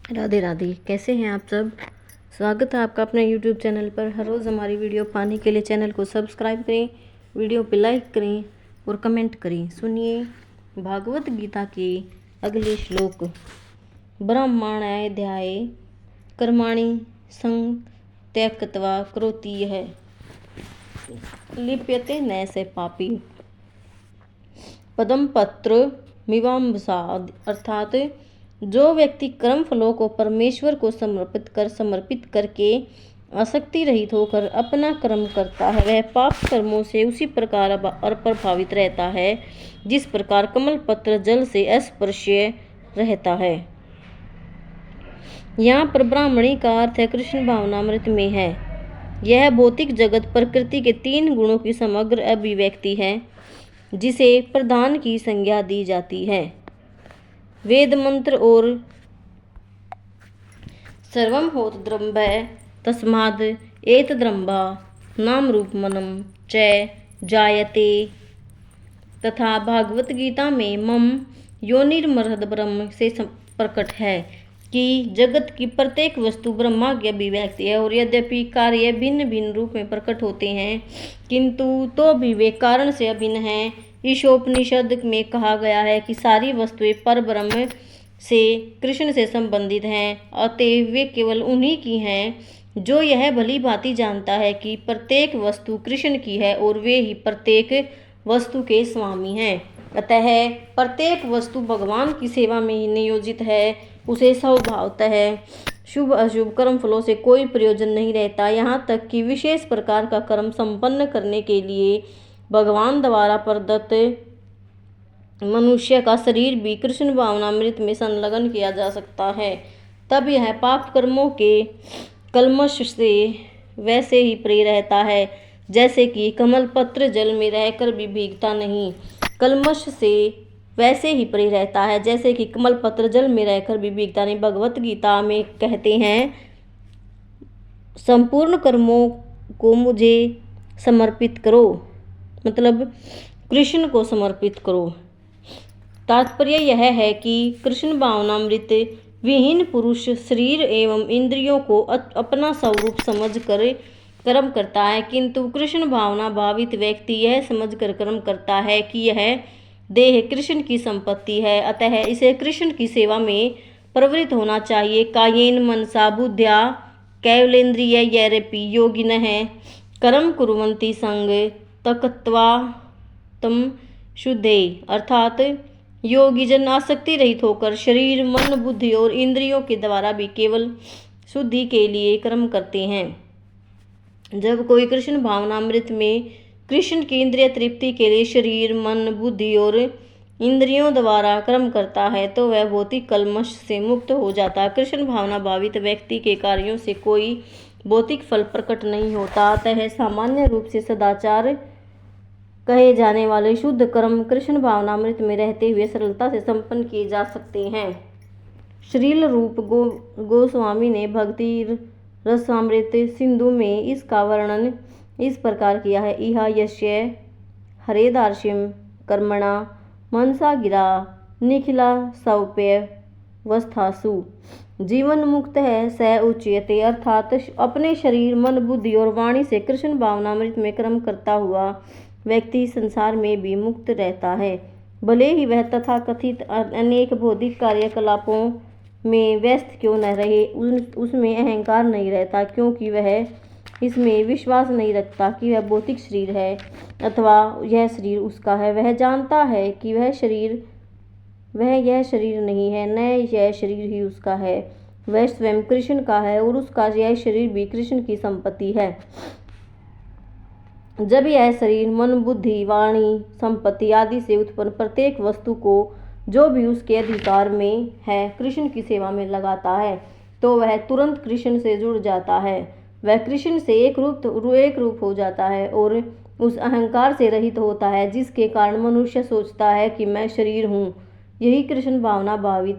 राधे राधे। कैसे हैं आप सब। स्वागत है आपका अपने YouTube चैनल पर। हर रोज़ हमारी वीडियो पाने के लिए चैनल को सब्सक्राइब करें, वीडियो पे लाइक करें और कमेंट करें। सुनिए भागवत गीता के अगले श्लोक। ब्राह्मणाध्याय कर्माणि संग त्यक्त्वा करोति यः लिप्यते न स पापी पदम पत्र मीमांसा। अर्थात जो व्यक्ति कर्म फलों को परमेश्वर को समर्पित करके आसक्ति रहित होकर अपना कर्म करता है, वह पाप कर्मों से उसी प्रकार अप्रभावित रहता है जिस प्रकार कमल पत्र जल से अस्पर्श्य रहता है। यहाँ पर ब्राह्मणी का अर्थ है कृष्ण भावनामृत में है। यह भौतिक जगत प्रकृति के 3 गुणों की समग्र अभिव्यक्ति है जिसे प्रधान की संज्ञा दी जाती है। वेद मंत्र और सर्वम होत द्रंभ तस्माद् एतद्रंभा नाम रूप मनम च जायते तथा भागवत गीता में मम योनिर्महद ब्रह्म से प्रकट है कि जगत की प्रत्येक वस्तु ब्रह्मा की अभिव्यक्ति है और यद्यपि कार्य भिन्न भिन्न रूप में प्रकट होते हैं किंतु तो भी वे कारण से अभिन्न हैं। ईशोपनिषद में कहा गया है कि सारी वस्तुएं पर ब्रह्म से कृष्ण से संबंधित हैं, अतएव वे केवल उन्हीं की हैं। जो यह भली भांति जानता है कि प्रत्येक वस्तु कृष्ण की है और वे ही प्रत्येक वस्तु के स्वामी हैं, अतः प्रत्येक वस्तु भगवान की सेवा में ही नियोजित है, उसे स्वभावतः शुभ अशुभ कर्म फलों से कोई प्रयोजन नहीं रहता। यहाँ तक कि विशेष प्रकार का कर्म संपन्न करने के लिए भगवान द्वारा प्रदत्त मनुष्य का शरीर भी कृष्ण भावनामृत में संलग्न किया जा सकता है। तब यह पाप कर्मों के कल्मश से वैसे ही प्रिय रहता है जैसे कि कमल पत्र जल में रहकर भी भीगता नहीं। कल्मश से वैसे ही प्रिय रहता है जैसे कि कमल पत्र जल में रहकर भी भीगता नहीं। भगवत गीता में कहते हैं, संपूर्ण कर्मों को मुझे समर्पित करो, मतलब कृष्ण को समर्पित करो। तात्पर्य यह है कि कृष्ण भावनामृत विहीन पुरुष शरीर एवं इंद्रियों को अपना स्वरूप समझकर कर्म करता है, किंतु कृष्ण भावना भावित व्यक्ति यह समझकर कर्म करता है कि यह देह कृष्ण की संपत्ति है, अतः इसे कृष्ण की सेवा में प्रवृत्त होना चाहिए। कायेन मनसा बुद्ध्या कैवलेन्द्रिय यैरपि योगिनः कर्म कुर्वन्ति संग त्यक्त्वा तम शुद्धे। अर्थात योगी जन आसक्ति रहित होकर शरीर मन बुद्धि और इंद्रियों के द्वारा भी केवल शुद्धि के लिए कर्म करते हैं। जब कोई कृष्ण भावनामृत में कृष्ण की इंद्रिय तृप्ति के लिए शरीर मन बुद्धि और इंद्रियों द्वारा कर्म करता है तो वह भौतिक कल्मश से मुक्त हो जाता है। कृष्ण भावना भावित व्यक्ति के कार्यों से कोई भौतिक फल प्रकट नहीं होता, अतः सामान्य रूप से सदाचार कहे जाने वाले शुद्ध कर्म कृष्ण भावनामृत में रहते हुए सरलता से संपन्न किए जा सकते हैं। श्रील रूप गोस्वामी ने भक्ति रसामृत सिंधु में इसका वर्णन इस प्रकार किया है। इहा यस्य हरेदार्शिम कर्मणा मनसा गिरा निखिला सौप्य वस्थासु जीवन मुक्त है स उच्यते। अर्थात अपने शरीर मन बुद्धि और वाणी से कृष्ण भावनामृत में कर्म करता हुआ व्यक्ति संसार में भी मुक्त रहता है, भले ही वह तथाकथित अनेक भौतिक कार्यकलापों में व्यस्त क्यों न रहे। उसमें अहंकार नहीं रहता क्योंकि वह इसमें विश्वास नहीं रखता कि वह भौतिक शरीर है अथवा यह शरीर उसका है। वह जानता है कि वह यह शरीर नहीं है, न यह शरीर ही उसका है, वह स्वयं कृष्ण का है और उसका यह शरीर भी कृष्ण की संपत्ति है। जब यह शरीर मन बुद्धि वाणी संपत्ति आदि से उत्पन्न प्रत्येक वस्तु को जो भी उसके अधिकार में है कृष्ण की सेवा में लगाता है तो वह तुरंत कृष्ण से जुड़ जाता है। वह कृष्ण से एक रूप हो जाता है और उस अहंकार से रहित होता है जिसके कारण मनुष्य सोचता है कि मैं शरीर हूँ। यही कृष्ण भावना भावित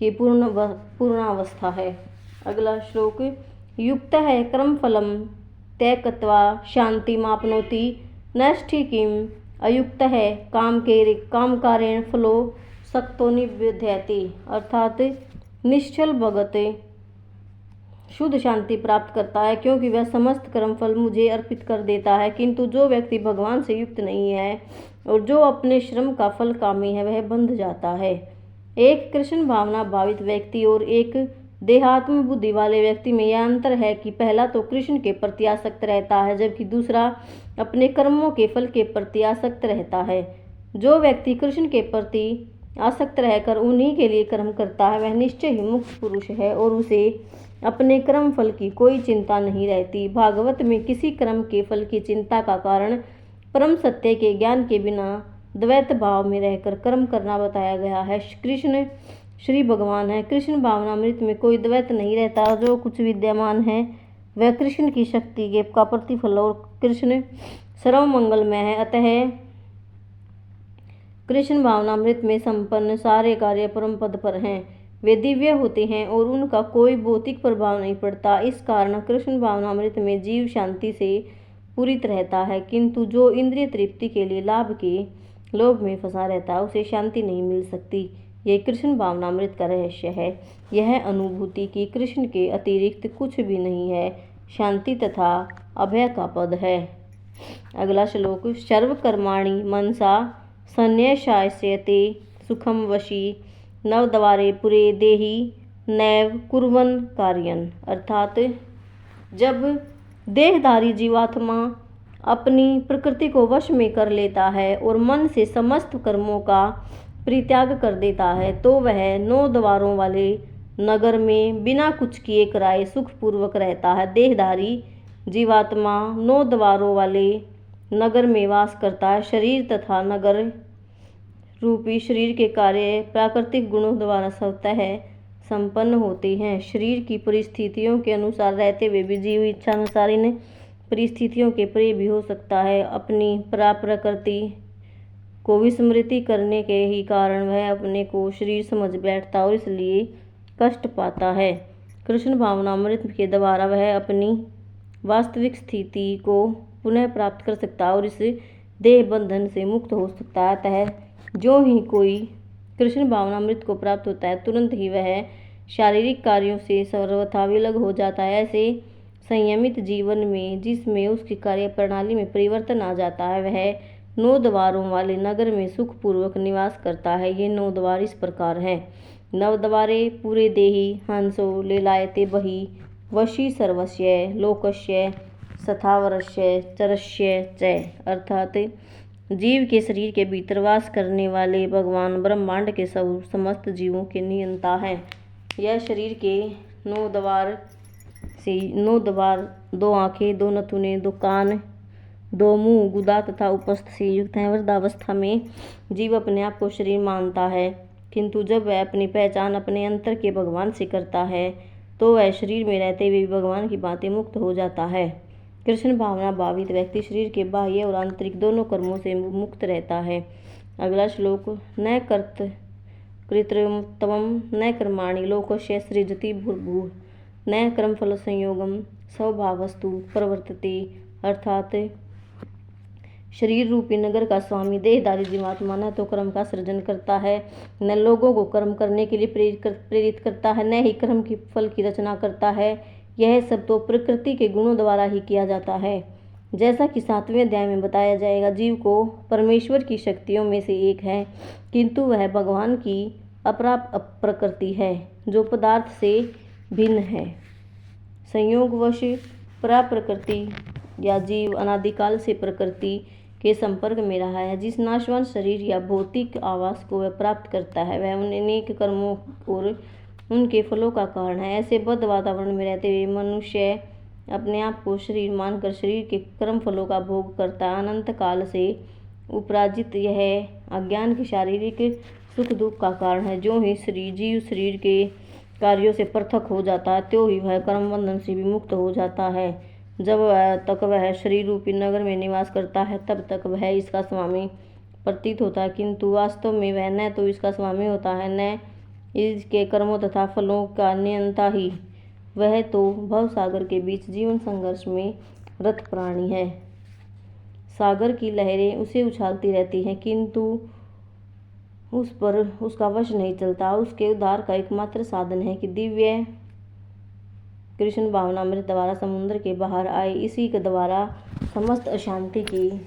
की पूर्णावस्था है। अगला श्लोक। युक्त है कर्म फलम त्यक्त्वा शांति मापनोति नष्टि किम अयुक्त है काम कारेण फलो सक्तो निबध्यति। अर्थात निश्चल भगत शुद्ध शांति प्राप्त करता है, क्योंकि वह समस्त कर्म फल मुझे अर्पित कर देता है। किंतु जो व्यक्ति भगवान से युक्त नहीं है और जो अपने श्रम का फल कामी है, वह बंध जाता है। एक कृष्ण भावना भावित व्यक्ति और एक देहात्म बुद्धि वाले व्यक्ति में यह अंतर है कि पहला तो कृष्ण के प्रति आसक्त रहता है, जबकि दूसरा अपने कर्मों के फल के प्रति आसक्त रहता है। जो व्यक्ति कृष्ण के प्रति आसक्त रहकर उन्हीं के लिए कर्म करता है, वह निश्चय ही मुक्त पुरुष है और उसे अपने कर्म फल की कोई चिंता नहीं रहती। भागवत में किसी कर्म के फल की चिंता का कारण परम सत्य के ज्ञान के बिना द्वैत भाव में रहकर कर्म करना बताया गया है। कृष्ण श्री भगवान है। कृष्ण भावनामृत में कोई द्वैत नहीं रहता। जो कुछ विद्यमान है वह कृष्ण की शक्ति के का प्रतिफल और कृष्ण सर्व मंगलमय है। अतः कृष्ण भावनामृत में संपन्न सारे कार्य परम पद पर हैं। वे दिव्य होते हैं और उनका कोई भौतिक प्रभाव नहीं पड़ता। इस कारण कृष्ण भावनामृत में जीव शांति से पूरित रहता है, किंतु जो इंद्रिय तृप्ति के लिए लाभ के लोभ में फंसा रहता है, उसे शांति नहीं मिल सकती। यह कृष्ण भावनामृत का रहस्य है। यह अनुभूति कि कृष्ण के अतिरिक्त कुछ भी नहीं है, शांति तथा अभय का पद है। अगला श्लोक। सर्वकर्माणि मनसा संन्यस्यते सुखम वशी नवद्वारे पुरे देहि नैव कुर्वन् कार्यन्। अर्थात जब देहधारी जीवात्मा अपनी प्रकृति को वश में कर लेता है और मन से समस्त कर्मों का परित्याग कर देता है, तो वह 9 द्वारों वाले नगर में बिना कुछ किए कराए सुखपूर्वक रहता है। देहधारी जीवात्मा 9 द्वारों वाले नगर में वास करता है। शरीर तथा नगर रूपी शरीर के कार्य प्राकृतिक गुणों द्वारा स्वतः संपन्न होते हैं। शरीर की परिस्थितियों के अनुसार रहते हुए भी जीव इच्छानुसार इन परिस्थितियों के परे भी हो सकता है। अपनी प्रकृति को विस्मृति करने के ही कारण वह अपने को शरीर समझ बैठता और इसलिए कष्ट पाता है। कृष्ण भावनामृत के द्वारा वह अपनी वास्तविक स्थिति को पुनः प्राप्त कर सकता है और इस देह बंधन से मुक्त हो सकता है। अतः जो ही कोई कृष्ण भावनामृत को प्राप्त होता है, तुरंत ही वह शारीरिक कार्यों से सर्वथा विलग हो जाता है। ऐसे संयमित जीवन में जिसमें उसकी कार्य प्रणाली में परिवर्तन आ जाता है, वह 9 द्वारों वाले नगर में सुखपूर्वक निवास करता है। ये 9 द्वार इस प्रकार हैं। नवद्वारे पुरे देहि हंसो लीलायते बहि वशी सर्वस्य लोकस्य स्थावरस्य चरस्य च। अर्थात जीव के शरीर के भीतर वास करने वाले भगवान ब्रह्मांड के सब समस्त जीवों के नियंता हैं। यह शरीर के 9 द्वार से 9 द्वार, 2 आँखें, 2 नथुने, 2 कान, 2 मुंह, गुदा तथा उपस्थ से युक्त हैं। वृद्धावस्था में जीव अपने आप को शरीर मानता है, किंतु जब वह अपनी पहचान अपने अंतर के भगवान से करता है, तो वह शरीर में रहते हुए भगवान की बातें मुक्त हो जाता है। कृष्ण भावना भावित व्यक्ति शरीर के बाह्य और आंतरिक दोनों कर्मों से मुक्त रहता है। अगला श्लोक। न कर्त कृत्रिमत्वं न कर्माणि लोकस्य सृजति भूर्भुवः न कर्मफल संयोगम स्वभावस्तु प्रवर्तते। अर्थात शरीर रूपी नगर का स्वामी देहधारी जीवात्मा न तो कर्म का सृजन करता है, न लोगों को कर्म करने के लिए प्रेरित करता है, न ही कर्म की फल की रचना करता है। यह सब तो प्रकृति के गुणों द्वारा ही किया जाता है। जैसा कि 7वें अध्याय में बताया जाएगा, जीव को परमेश्वर की शक्तियों में से एक है, किंतु वह भगवान की अपराप्त प्रकृति है जो पदार्थ से भिन्न है। संयोगवश प्रकृति या जीव अनादिकाल से प्रकृति के संपर्क में रहा है। जिस नाशवान शरीर या भौतिक आवास को वह प्राप्त करता है, वह अनेक कर्मों और उनके फलों का कारण है। ऐसे बद्ध वातावरण में रहते हुए मनुष्य अपने आप को शरीर मानकर शरीर के कर्म फलों का भोग करता है। अनंत काल से उपराजित यह अज्ञान के शारीरिक सुख दुख का कारण है। जो ही जीव शरीर के कार्यों से पृथक हो जाता है, त्यों ही वह कर्म बंधन से भी मुक्त हो जाता है। जब तक वह शरीर रूपी नगर में निवास करता है, तब तक वह इसका स्वामी प्रतीत होता है, किंतु वास्तव में वह न तो इसका स्वामी होता है, न इसके कर्मों तथा फलों का नियंता ही। वह तो भवसागर के बीच जीवन संघर्ष में रत प्राणी है। सागर की लहरें उसे उछालती रहती हैं, किंतु उस पर उसका वश नहीं चलता। उसके उद्धार का एकमात्र साधन है कि दिव्य कृष्ण भावनामृत द्वारा समुद्र के बाहर आए। इसी के द्वारा समस्त अशांति की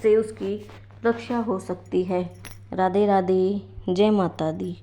से उसकी रक्षा हो सकती है। राधे राधे। जय माता दी।